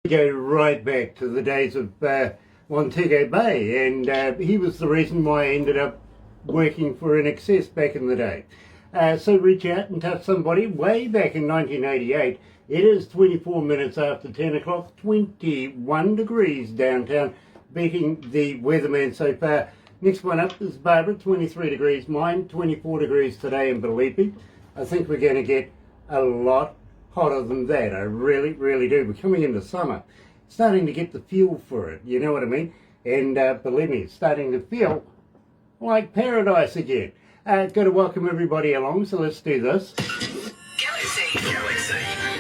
Go right back to the days of Montego Bay, and he was the reason why I ended up working for NXS back in the day. So reach out and touch somebody way back in 1988. It is 24 minutes after 10 o'clock, 21 degrees downtown, beating the weatherman so far. Next one up is Barbara, 23 degrees, mine 24 degrees today, and believe me, I think we're going to get a lot hotter than that. I really, really do. We're coming into summer, starting to get the feel for it, you know what I mean? And believe me, it's starting to feel like paradise again. Got to welcome everybody along, so let's do this. Galaxy 107fm.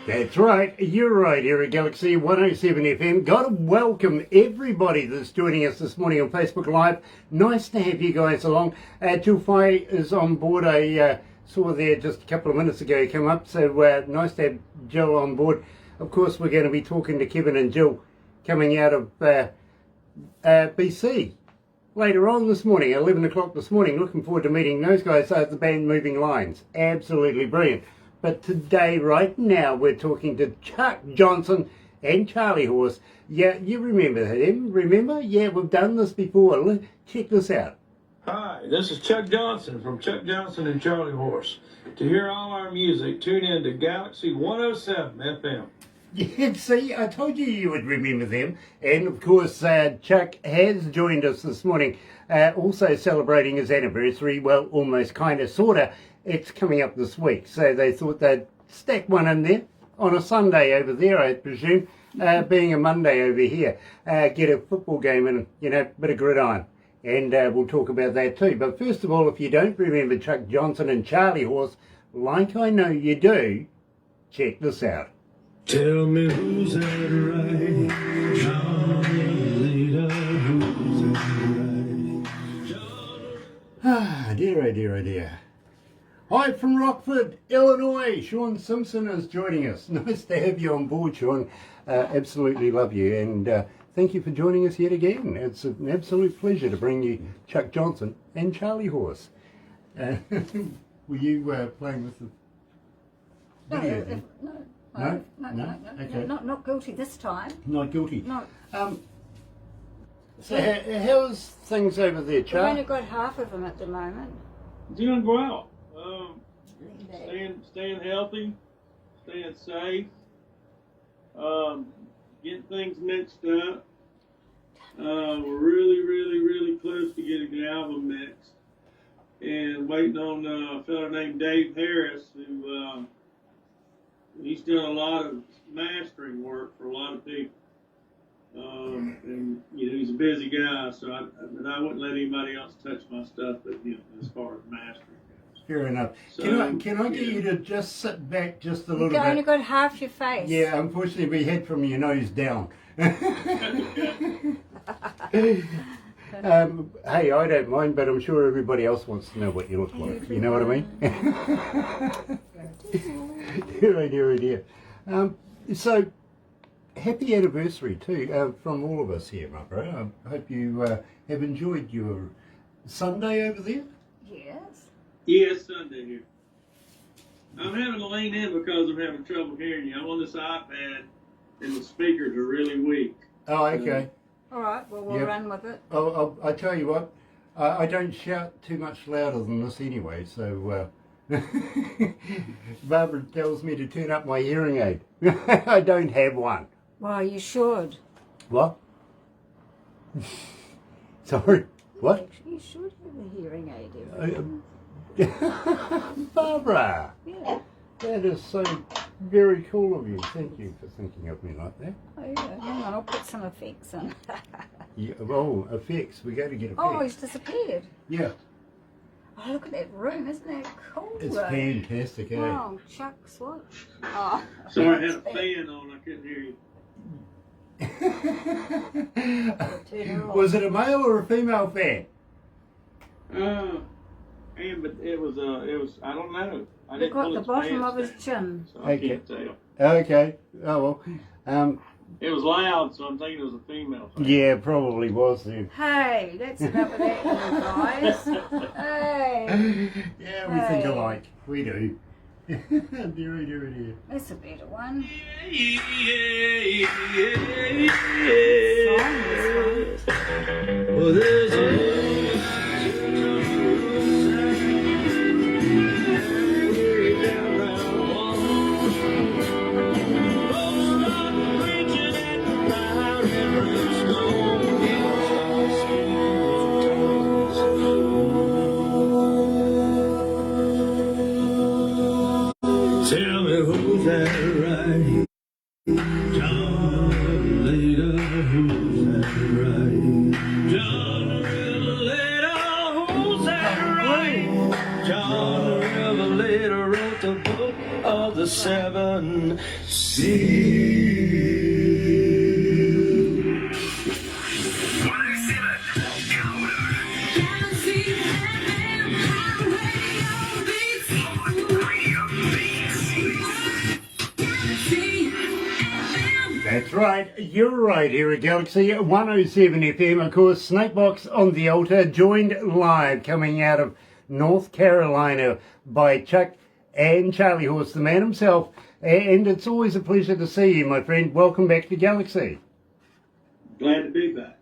That's right, you're right here at Galaxy 107fm. Got to welcome everybody that's joining us this morning on Facebook Live. Nice to have you guys along. Jill Fye is on board. I saw there just a couple of minutes ago come up, so nice to have Jill on board. Of course, we're going to be talking to Kevin and Jill coming out of BC later on this morning, 11 o'clock this morning. Looking forward to meeting those guys. The band Moving Lines, absolutely brilliant. But today, right now, we're talking to Chuck Johnson and Charley Horse. Yeah, you remember him, remember? Yeah, we've done this before. Check this out. Hi, this is Chuck Johnson from Chuck Johnson and Charley Horse. To hear all our music, tune in to Galaxy 107fm. Yeah, see, I told you would remember them. And, of course, Chuck has joined us this morning, also celebrating his anniversary. Well, almost, kind of, sort of. It's coming up this week, so they thought they'd stack one in there on a Sunday over there, I presume, being a Monday over here. Get a football game and, you know, a bit of gridiron, and we'll talk about that too. But first of all, if you don't remember Chuck Johnson and Charley Horse, like I know you do, check this out. Tell me who's that right? Charlie, who's that right? Ah, dear, oh dear, oh dear. Hi from Rockford, Illinois. Sean Simpson is joining us. Nice to have you on board, Sean. Absolutely love you, and thank you for joining us yet again. It's an absolute pleasure to bring you Chuck Johnson and Charley Horse. Were you playing with the video then? No? Okay. Not guilty this time. Not guilty. No. So how's things over there, We've Chuck? only got half of them at the moment. Doing well. Staying healthy, staying safe, getting things mixed up. We're really close to getting the album mixed, and waiting on a fellow named Dave Harris, who he's done a lot of mastering work for a lot of people. And you know, he's a busy guy, so I wouldn't let anybody else touch my stuff, but you know, as far as mastering goes. Fair enough. So, can I get you to just sit back just a little You've only bit? got half your face. Yeah, unfortunately we head from your nose down. Hey, I don't mind, but I'm sure everybody else wants to know what you look like. You know what I mean? Dear, dear. So, happy anniversary too from all of us here, my bro. I hope you have enjoyed your Sunday over there. Yes. Yeah, it's Sunday here. I'm having to lean in because I'm having trouble hearing you. I'm on this iPad, and the speakers are really weak. Oh, okay. All right. Well, we'll Yep. run with it. I tell you what, I don't shout too much louder than this anyway, so Barbara tells me to turn up my hearing aid. I don't have one. Well, you should. What? Sorry, what? Actually, you should have a hearing aid. Everyone. Barbara, Yeah. that is so very cool of you. Thank you for thinking of me like that. Oh, yeah. Hang on, I'll put some effects on. Yeah, oh, effects. We're going to get effects. Oh, he's disappeared. Yeah, Oh, look at that room. Isn't that cool? it's though? fantastic, eh? Oh, Chuck's what? Oh. So I had a fan on. I couldn't hear you. Was it a male or a female fan? But it was I don't know. I Look didn't at pull the its bottom pants of his down, chin. so I Okay. can't tell. Okay. Oh well. It was loud, so I'm thinking it was a female. Yeah, probably was then. Hey, that's enough of that, you guys. Hey. Yeah, we think alike. We do. Dear. That's a better one. Well, there's tell me who's that right? John Revelator, who's that right? John Revelator, who's that right? John Revelator wrote the book of the seven seals. That's right, you're right here at Galaxy 107 FM. Of course, Snakebox on the Altar, joined live coming out of North Carolina by Chuck and Charley Horse, the man himself. And it's always a pleasure to see you, my friend. Welcome back to Galaxy. Glad to be back.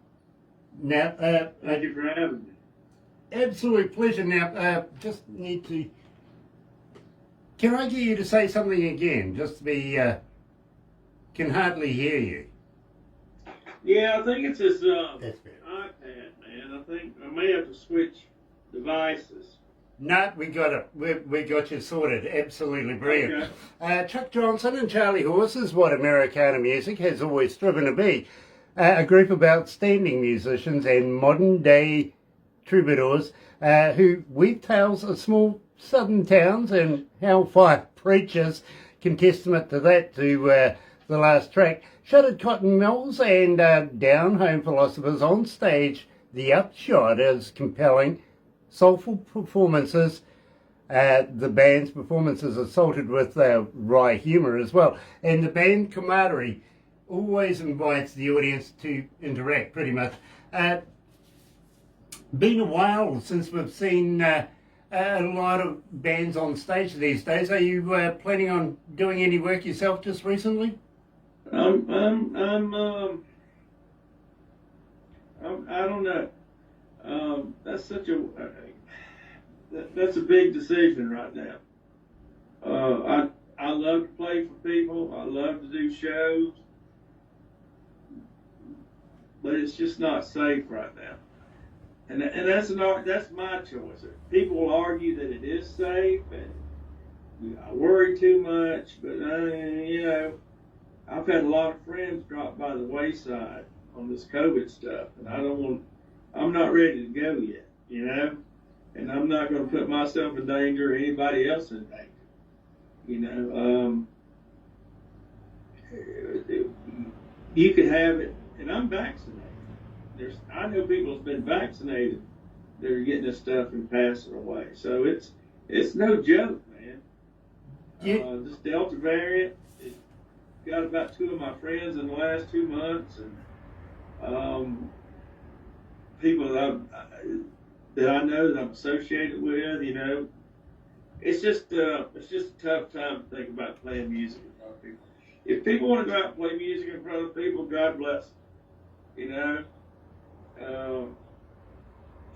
Now, Thank you for having me. absolute pleasure. Now, just need to... Can I get you to say something again? Just to be... can hardly hear you. Yeah, I think it's this That's better. iPad, man. I think I may have to switch devices. No, we got it. We got you sorted. Absolutely brilliant. Okay. Chuck Johnson and Charley Horse is what Americana music has always striven to be. A group of outstanding musicians and modern-day troubadours who weave tales of small southern towns and hellfire preachers can testament to that, to the last track. Shuttered cotton mills and down-home philosophers on stage. The upshot is compelling, soulful performances. The band's performances are salted with wry humour as well. And the band camaraderie always invites the audience to interact, pretty much. Been a while since we've seen a lot of bands on stage these days. Are you planning on doing any work yourself just recently? I don't know. That's such a that's a big decision right now. I love to play for people. I love to do shows, but it's just not safe right now. And that's my choice. People will argue that it is safe, and I worry too much. But I've had a lot of friends drop by the wayside on this COVID stuff, and I'm not ready to go yet, and I'm not going to put myself in danger or anybody else in danger, You could have it, and I'm vaccinated. I know people that's been vaccinated that are getting this stuff and passing away. So it's no joke, man. Yeah. This Delta variant, got about 2 of my friends in the last 2 months, and people that I know that I'm associated with, it's just a tough time to think about playing music in front of people. If people want to go out and play music in front of people, God bless them.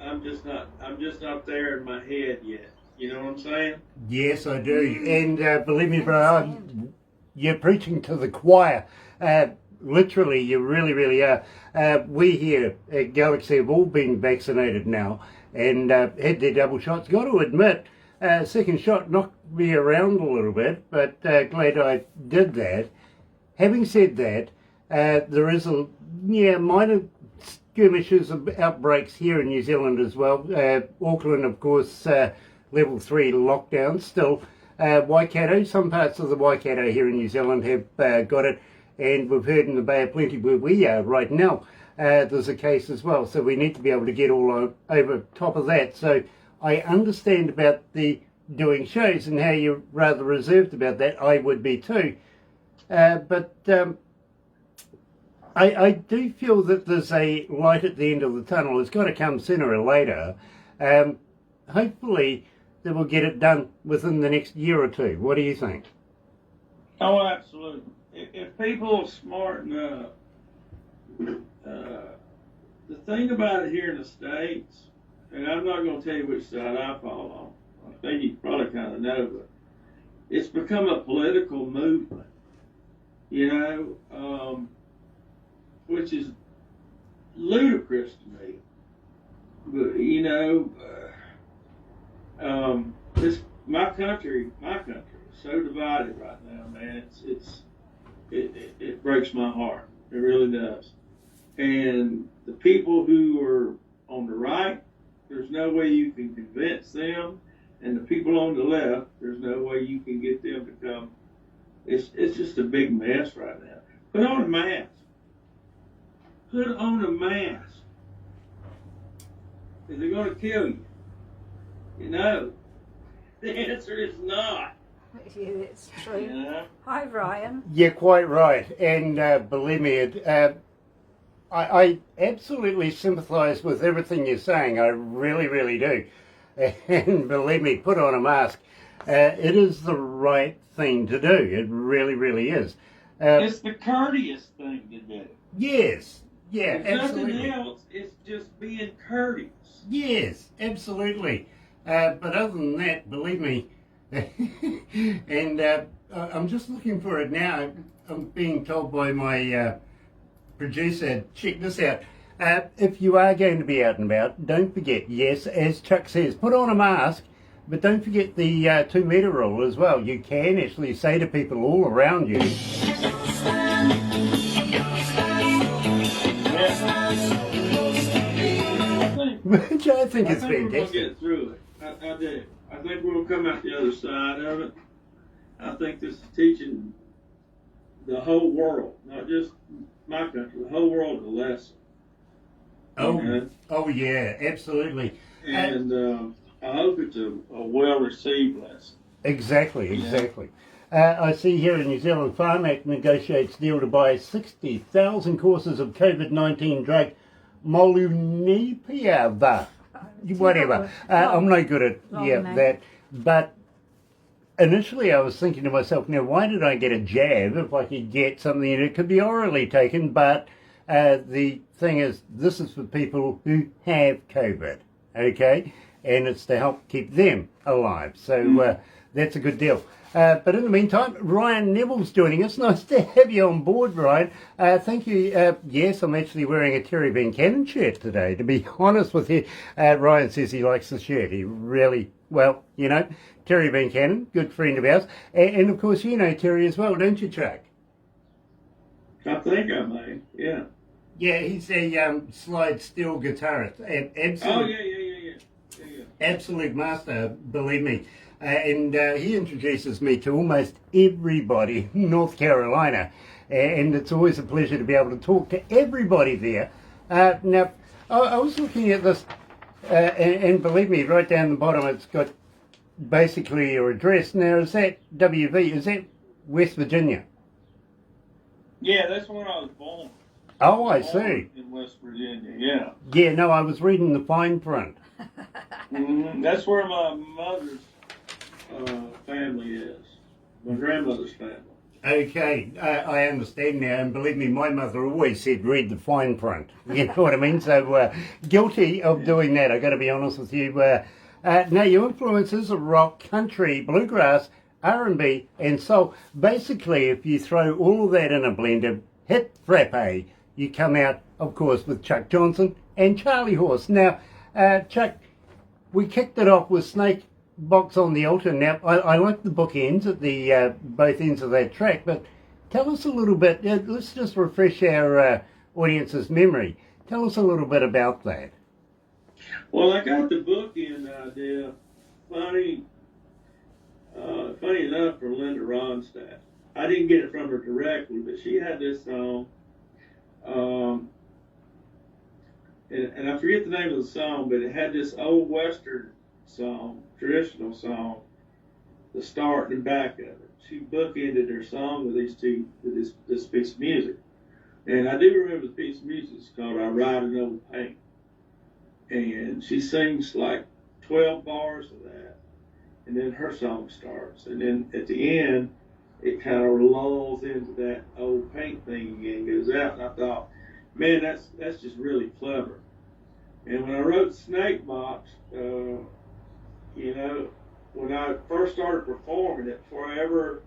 I'm just not there in my head yet. You know what I'm saying? Yes, I do. And believe me, bro, you're preaching to the choir. Literally, you really, really are. We here at Galaxy have all been vaccinated now and had their double shots. Got to admit, second shot knocked me around a little bit, but glad I did that. Having said that, there is minor skirmishes of outbreaks here in New Zealand as well. Auckland, of course, level 3 lockdown still. Waikato, some parts of the Waikato here in New Zealand have got it, and we've heard in the Bay of Plenty where we are right now, there's a case as well, so we need to be able to get all over top of that. So I understand about the doing shows and how you're rather reserved about that. I would be too. But I do feel that there's a light at the end of the tunnel. It's got to come sooner or later. Hopefully, they will get it done within the next year or two. What do you think? Oh, absolutely. If people are smart enough, the thing about it here in the States, and I'm not going to tell you which side I fall on. I think you probably kind of know, but it's become a political movement, which is ludicrous to me. But this my country is so divided right now, man. It breaks my heart. It really does. And the people who are on the right, there's no way you can convince them. And the people on the left, there's no way you can get them to come. It's just a big mess right now. Put on a mask. Put on a mask. Is it going to kill you? The answer is not. It's true. Yeah. Hi, Ryan. You're quite right. And believe me, I absolutely sympathise with everything you're saying. I really, really do. And believe me, put on a mask. It is the right thing to do. It really, really is. It's the courteous thing to do. Yes. Yeah, If absolutely. nothing else, it's just being courteous. Yes, absolutely. But other than that, believe me, and I'm just looking for it now. I'm being told by my producer, check this out. If you are going to be out and about, don't forget, yes, as Chuck says, put on a mask, but don't forget the 2 metre rule as well. You can actually say to people all around you, which I think is I think we're going to fantastic. get through it. I do. I think we'll come out the other side of it. I think this is teaching the whole world, not just my country, the whole world a lesson. Oh yeah, absolutely. And I hope it's a well-received lesson. Exactly. I see here in New Zealand, Pharmac negotiates deal to buy 60,000 courses of COVID-19 drug Molnupiravir. Whatever. I'm no good at that. But initially I was thinking to myself, now why did I get a jab if I could get something that could be orally taken? But the thing is, this is for people who have COVID, okay? And it's to help keep them alive. So that's a good deal. But in the meantime, Ryan Neville's joining us. Nice to have you on board, Ryan. Thank you. Yes, I'm actually wearing a Terry Van Cannon shirt today, to be honest with you. Ryan says he likes the shirt. He really, well, Terry Van Cannon, good friend of ours. And of course, you know Terry as well, don't you, Chuck? I think I may, yeah. Yeah, he's a slide steel guitarist. Oh, yeah. Absolute master, believe me. And he introduces me to almost everybody in North Carolina. And it's always a pleasure to be able to talk to everybody there. Now, I was looking at this, and believe me, right down the bottom it's got basically your address. Now, is that WV? Is that West Virginia? Yeah, that's when I was born. Oh, I see. In West Virginia, yeah. Yeah, no, I was reading the fine print. That's where my mother's family is. My grandmother's family. Okay, I understand now, and believe me, my mother always said read the fine print. You know what I mean? So guilty of doing that, I've got to be honest with you. Now, your influences are rock, country, bluegrass, R&B, and soul. Basically, if you throw all of that in a blender, hit frappe, you come out, of course, with Chuck Johnson and Charley Horse. Now, Chuck, we kicked it off with Snake Box on the Altar. Now, I like the bookends at the both ends of that track, but tell us a little bit, let's just refresh our audience's memory. Tell us a little bit about that. Well, I got the bookend idea, funny enough, from Linda Ronstadt. I didn't get it from her directly, but she had this song, and I forget the name of the song, but it had this old Western song, traditional song, the start and back of it. She bookended her song with this piece of music. And I do remember the piece of music. It's called "I Ride an Old Paint," and she sings like 12 bars of that, and then her song starts, and then at the end, it kind of lulls into that old paint thing again, goes out, and I thought, man, that's just really clever. And when I wrote Snake Box, you know, when I first started performing it, before I ever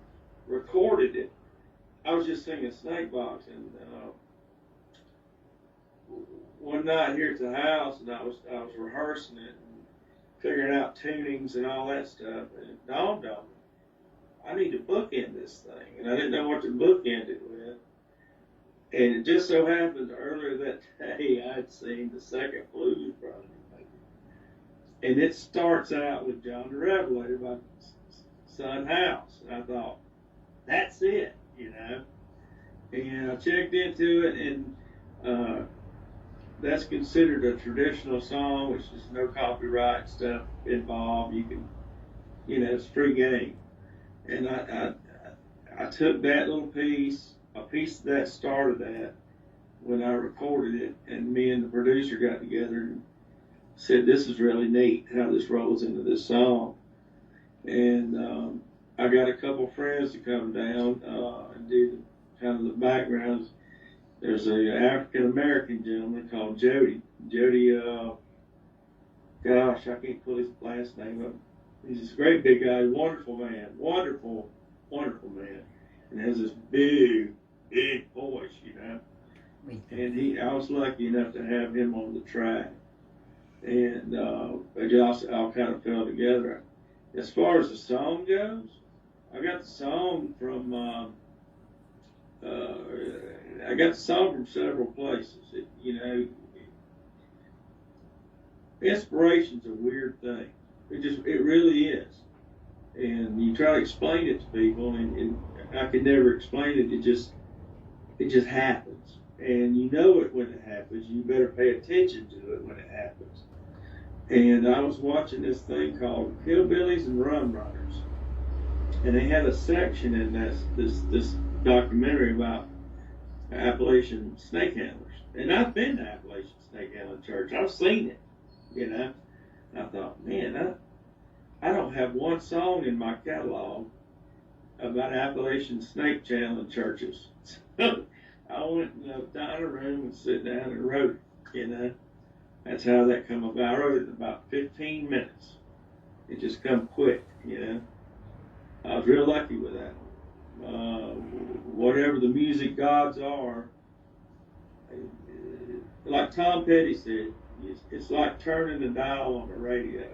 recorded it, I was just singing Snake Box, and one night here at the house, and I was rehearsing it and figuring out tunings and all that stuff, and it dawned on me, I need to bookend this thing, and I didn't know what to bookend it with. And it just so happened earlier that day I'd seen the second Blues Brothers, and it starts out with John the Revelator by Son House, and I thought, that's it, you know. And I checked into it, and that's considered a traditional song, which is no copyright stuff involved. You can, you know, it's free game. And I took that little piece, a piece that started that when I recorded it, and me and the producer got together and said, this is really neat how this rolls into this song. And I got a couple friends to come down and do kind of the backgrounds. There's a African American gentleman called Jody. Jody, gosh, I can't pull his last name up. He's this great big guy, wonderful man, wonderful, wonderful man, and has this big, big voice, you know. And I was lucky enough to have him on the track, and it all kind of fell together. As far as the song goes, I got the song from several places. You know, inspiration's a weird thing. It really is. And you try to explain it to people, and I could never explain it. It just happens. And you know it when it happens. You better pay attention to it when it happens. And I was watching this thing called Hillbillies and Rum Runners. And they had a section in this documentary about Appalachian snake handlers. And I've been to Appalachian Snake Handling Church. I've seen it, you know. I thought, man, I don't have one song in my catalog about Appalachian snake channeling churches. So I went in the dining room and sit down and wrote it, you know. That's how that come about. I wrote it in about 15 minutes. It just come quick, you know. I was real lucky with that. Whatever the music gods are, like Tom Petty said, it's like turning the dial on the radio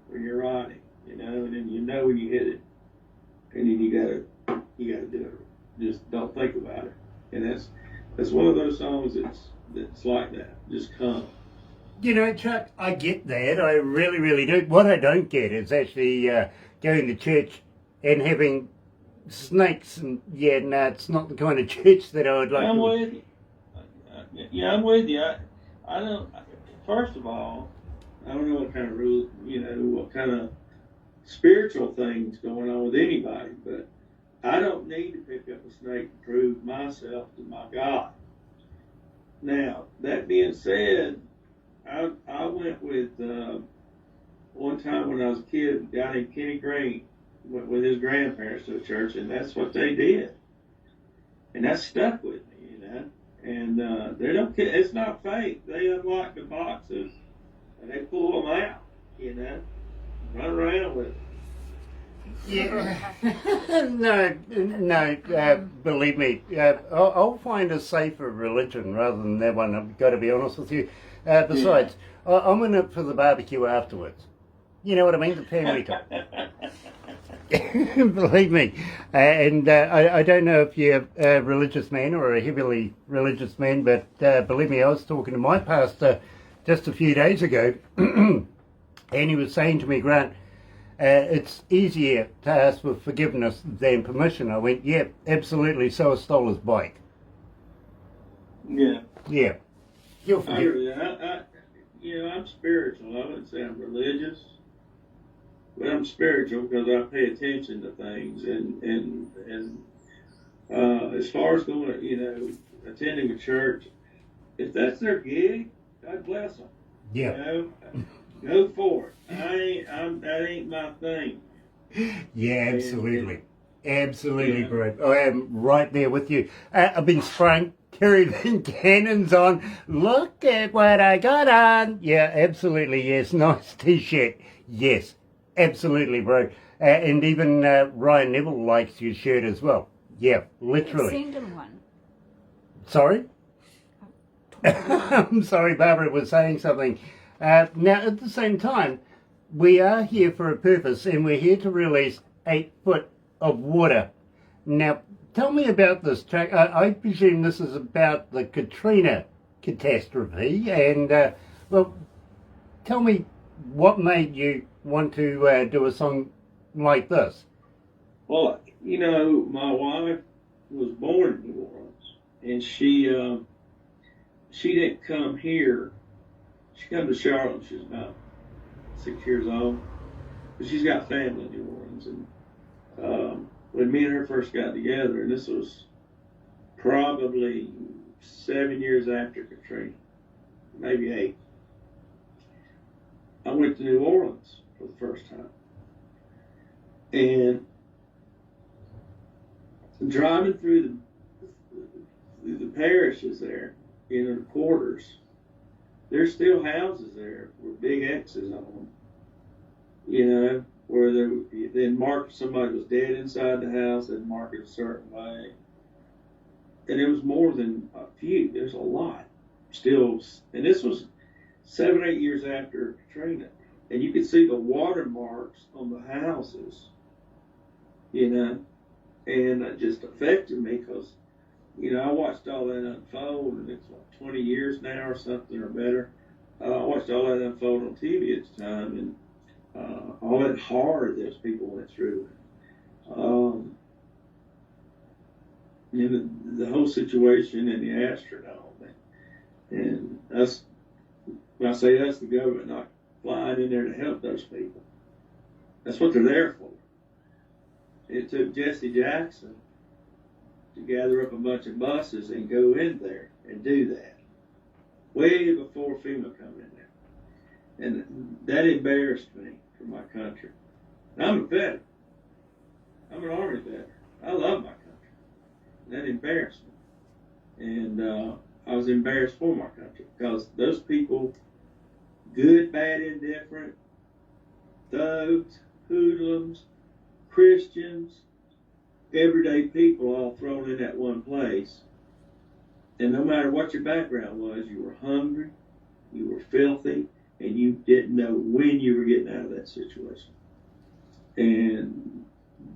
when you're riding, you know, and then you know when you hit it, and then you gotta do it. Just don't think about it, and that's one of those songs that's like that. Just come. You know, Chuck, I get that. I really, really do. What I don't get is actually going to church and having snakes, and no, it's not the kind of church that I would like. I'm with you. Yeah, I'm with you. I don't. First of all, I don't know what kind of rule, you know, what kind of spiritual things going on with anybody, but I don't need to pick up a snake to prove myself to my God. Now, that being said, I went with one time when I was a kid, a guy named Kenny Green went with his grandparents to a church, and that's what they did, and that stuck with me, you know. And they don't care. It's not fake. They unlock the boxes and they pull them out, you know, run around with it. Yeah. no, believe me, I'll find a safer religion rather than that one. I've got to be honest with you. Besides, I'm in it for the barbecue afterwards. You know what I mean? The family time. Believe me. And I don't know if you're a religious man or a heavily religious man, but believe me, I was talking to my pastor just a few days ago, and he was saying to me, Grant, it's easier to ask for forgiveness than permission. I went, yeah, absolutely, so I stole his bike. Yeah. Yeah. You'll forgive. You know, I'm spiritual. I wouldn't say I'm religious, but I'm spiritual because I pay attention to things. And as far as going, you know, attending a church, if that's their gig, God bless them. Yeah. You know, go for it. That ain't my thing. Yeah, absolutely. Absolutely, Yeah. bro. I am right there with you. I've been spraying carabin cannons on. Look at what I got on. Yeah, absolutely, yes. Nice t-shirt. Yes, absolutely, bro. And even Ryan Neville likes your shirt as well. Yeah, literally. Send him one. Sorry? I'm sorry, Barbara was saying something. Now, at the same time, we are here for a purpose, and we're here to release 8 foot of water. Now, tell me about this track. I presume this is about the Katrina catastrophe, and, well, tell me what made you want to do a song like this? Well, you know, my wife was born in New Orleans, and she didn't come here. She came to Charlotte when she was about 6 years old, but she's got family in New Orleans. And when me and her first got together, and this was probably 7 years after Katrina, maybe 8, I went to New Orleans for the first time. And driving through the parishes there, in the quarters, there's still houses there with big X's on them. You know, where they marked somebody was dead inside the house, they'd mark it a certain way. And it was more than a few, there's a lot still. And this was 7, 8 years after Katrina. And you could see the watermarks on the houses, you know, and it just affected me because, you know, I watched all that unfold, and it's like 20 years now or something or better. I watched all that unfold on TV at the time, and all that horror those people went through. You know, the whole situation and the Astrodome. And us, when I say us, the government not flying in there to help those people. That's what they're there for. It took Jesse Jackson to gather up a bunch of buses and go in there and do that, way before FEMA come in there. And that embarrassed me for my country. And I'm a veteran. I'm an Army veteran. I love my country. And that embarrassed me. And I was embarrassed for my country because those people, good, bad, indifferent, thugs, hoodlums, Christians, everyday people all thrown in that one place. And no matter what your background was, you were hungry, you were filthy, and you didn't know when you were getting out of that situation. And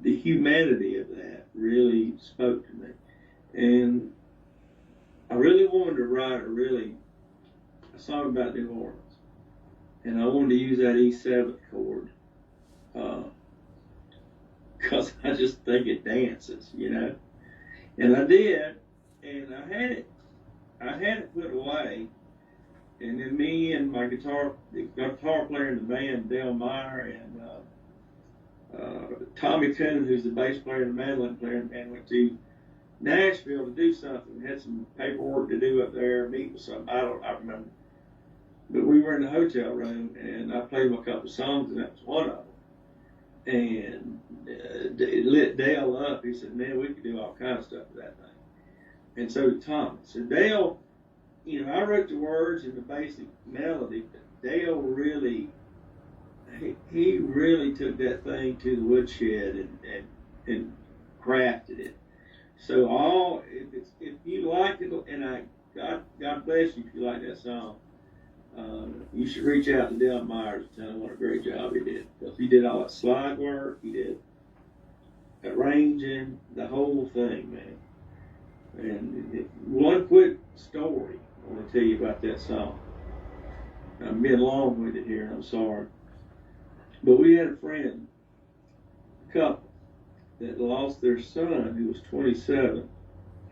the humanity of that really spoke to me. And I really wanted to write a song about New Orleans. And I wanted to use that E7 chord. Because I just think it dances, you know. And I did, and I had it put away. And then me and the guitar player in the band, Dale Meyer, and Tommy Coon, who's the bass player and the mandolin player in the band, went to Nashville to do something. We had some paperwork to do up there, meet with something. I remember. But we were in the hotel room, and I played them a couple of songs, and that was one of them. And it lit Dale up. He said, man, we could do all kinds of stuff with that thing. And so did Tom. So Dale, you know, I wrote the words and the basic melody, but Dale really, he really took that thing to the woodshed and crafted it. So if you like it, and God bless you if you like that song, you should reach out to Dale Myers and tell him what a great job he did. Because he did all that slide work, he did arranging, the whole thing, man. And one quick story I want to tell you about that song. I'm being long-winded here, I'm sorry. But we had a friend, a couple, that lost their son, who was 27,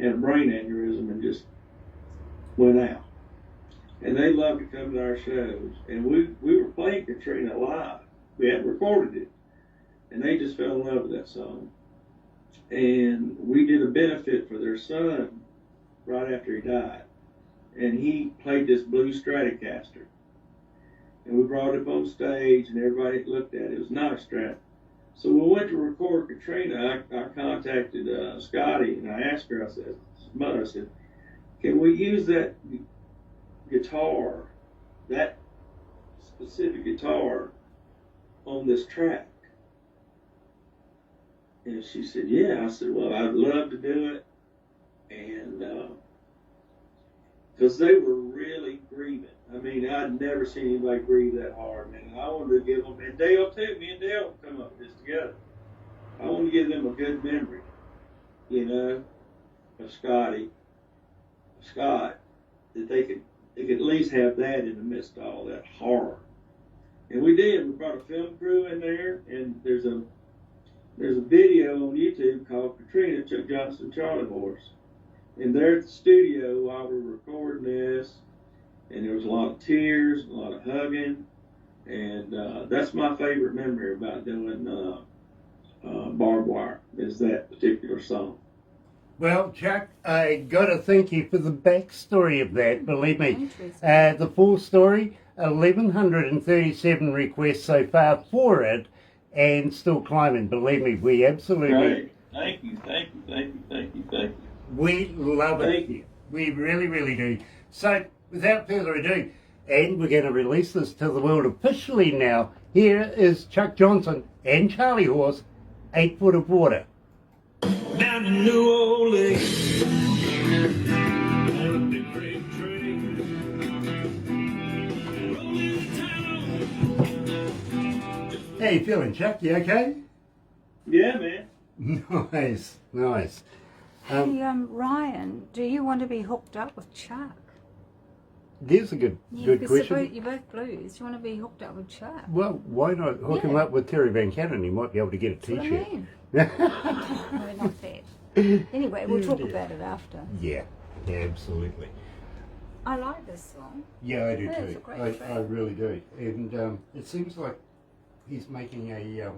had a brain aneurysm and just went out. And they loved to come to our shows. And we were playing Katrina live. We hadn't recorded it. And they just fell in love with that song. And we did a benefit for their son right after he died. And he played this blue Stratocaster. And we brought it up on stage, and everybody looked at it. It was not a Strat. So when we went to record Katrina, I contacted Scotty, and I asked her, I said, mother, I said, can we use that guitar, that specific guitar, on this track? And she said, yeah. I said, well, I'd love to do it. And because they were really grieving. I mean, I'd never seen anybody grieve that hard, man. I wanted to give them, and Dale too, me and Dale come up with this together. I wanted to give them a good memory, you know, of Scott, that they could at least have that in the midst of all that horror. And we did. We brought a film crew in there, and there's a video on YouTube called Katrina, Chuck Johnson Charley Horse. And they're at the studio while we were recording this, and there was a lot of tears, a lot of hugging, and that's my favorite memory about doing Barbed Wire, is that particular song. Well, Chuck, I got to thank you for the backstory of that. Believe me, the full story, 1,137 requests so far for it, and still climbing. Believe me, we absolutely... Great. Thank you. We love it. Thank you. We really, really do. So, without further ado, and we're going to release this to the world officially now, here is Chuck Johnson and Charley Horse, 8 Foot of Water. Down in New Orleans, on a big freight train, rolling town. How you feeling, Chuck? You okay? Yeah, man. Nice. Hey, Ryan, do you want to be hooked up with Chuck? There's a good question. You're both blues. You want to be hooked up with Chuck? Well, why not hook him up with Terry Van Cannon? He might be able to get a That's what I t-shirt. mean. No, not that. Anyway, we'll talk about it after. Yeah, absolutely. I like this song. Yeah, I do Yeah, it's too. a great I track. really do. And it seems like he's making a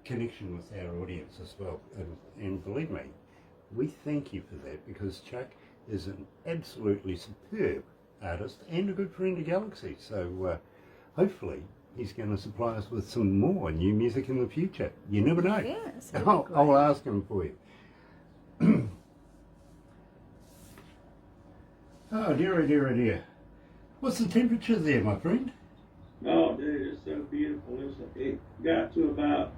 connection with our audience as well. And believe me, we thank you for that, because Chuck is an absolutely superb artist and a good friend of Galaxy. So hopefully he's going to supply us with some more new music in the future. You never know. Yes, I'll ask him for you. Oh, dear. What's the temperature there, my friend? Oh, dude, it's so beautiful. It got to about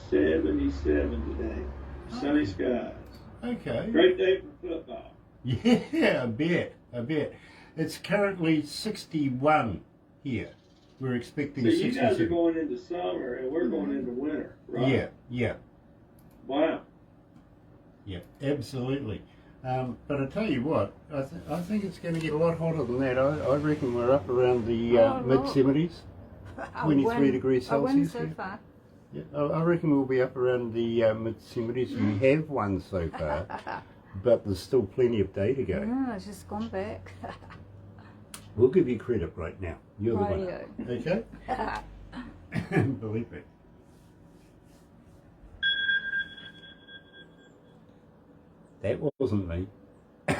77 today. Sunny skies. Okay. Great day for football. Yeah, I bet. It's currently 61 here. We're expecting So you guys are 67. going into summer, and we're going into winter, right? Yeah, Wow. absolutely. But I tell you what, I think it's going to get a lot hotter than that. I reckon we're up around the mid-70s, 23 degrees I win Celsius. so here. far. Yeah, I reckon we'll be up around the mid-70s. You have won so far, but there's still plenty of day to go. No, it's just gone back. We'll give you credit right now. You're the winner. Rightio. Okay? Believe me. That wasn't me. Yay,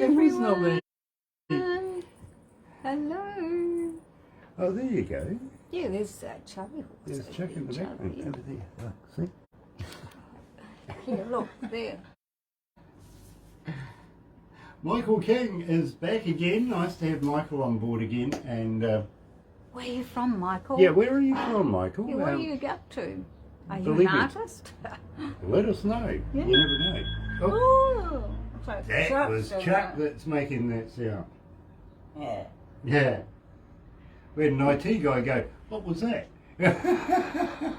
It was not me. Hello. Oh, there you go. Yeah, there's Charley Horse. There's Chuck in the background. Over there. Look, see? Yeah, look, there. Michael King is back again. Nice to have Michael on board again. And Where are you from, Michael? yeah, where are you from, Michael? Yeah, what are you up to? Are you believe an me. artist? Let us know. Yeah. You never know. Oh, Oh, so that Chuck's was doing Chuck that. that's making that sound. Yeah. Yeah. We had an IT guy go, what was that? I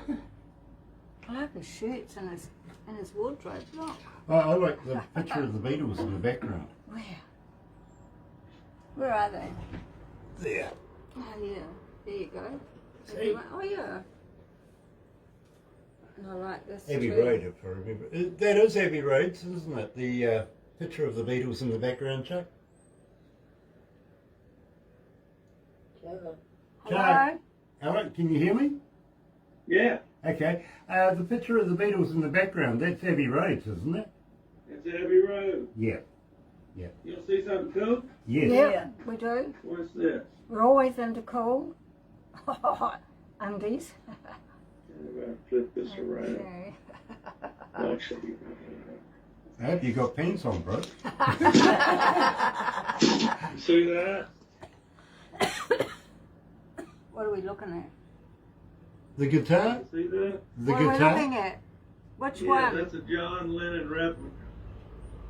like his shirts and his wardrobe. Look. I like the picture of the Beatles in the background. Where? Where are they? There. Oh yeah. There you go. See? Everyone- Oh yeah. And I like this Abbey too. Road, if I remember. That is Abbey Road, isn't it? The picture of the Beatles in the background, Chuck. Hello. Chuck. Hello, can you hear me? Yeah, Okay. The picture of the Beatles in the background, that's Abbey Road, isn't it? it's Abbey Road. Yeah. Yeah. You'll see something cool? Yes. Yeah, we do. What's this? We're always into cool. Undies. I'm going to flip this around. Okay. I'll show you. I hope you got pants on, bro. You see that? What are we looking at? The guitar? See that? The what are we guitar? looking at? Which Yeah, one? that's a John Lennon replica.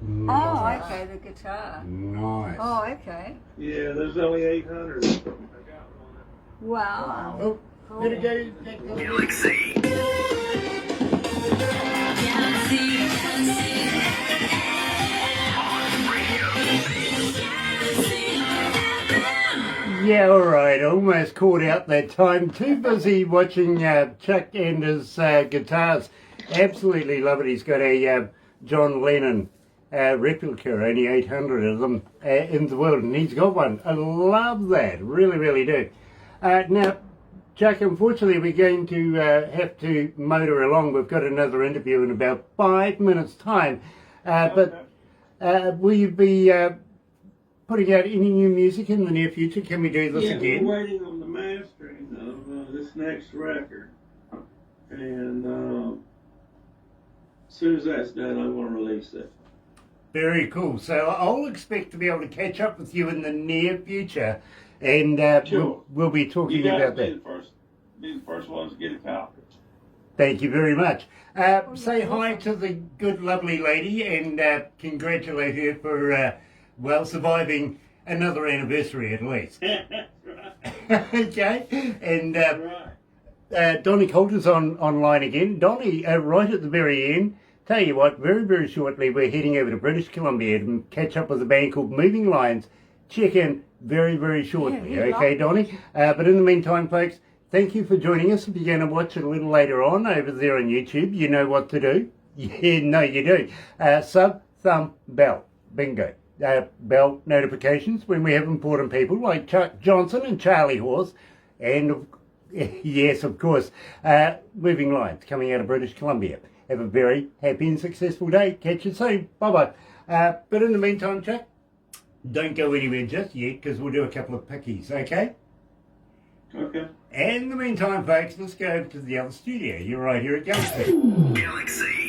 Oh, Nice. okay, the guitar. Nice. Oh, okay. Yeah, there's only 800 of them. Wow. Oh, Cool. better go. Galaxy. Yeah, all right. Almost caught out that time. Too busy watching Chuck and his guitars. Absolutely love it. He's got a John Lennon replica, only 800 of them in the world, and he's got one. I love that. Really, really do. Now, Chuck, unfortunately, we're going to have to motor along. We've got another interview in about 5 minutes' time. But will you be putting out any new music in the near future? Can we do this again? We're waiting on the mastering of this next record. And as soon as that's done, I'm going to release it. Very cool. So I'll expect to be able to catch up with you in the near future, and Sure. we'll be talking You about guys that. be the first ones to get a copy. Thank you very much. Say hi to the good, lovely lady, and congratulate her for, surviving another anniversary at least. That's right. Okay? And Right. Donnie Coulter's online again. Donnie, right at the very end, tell you what, very, very shortly we're heading over to British Columbia to catch up with a band called Moving Lions. Check in very, very shortly. Yeah, Okay, Donnie? But in the meantime, folks, thank you for joining us. If you're going to watch it a little later on over there on YouTube, you know what to do. Yeah, no, you do. Sub, thumb, bell. Bingo. Bell notifications when we have important people like Chuck Johnson and Charley Horse, and yes, of course, Moving Lions coming out of British Columbia. Have a very happy and successful day. Catch you soon. Bye-bye. But in the meantime, Chuck, don't go anywhere just yet, because we'll do a couple of pickies, okay? Okay. And in the meantime, folks, let's go over to the other studio. You're right here at Galaxy. Galaxy.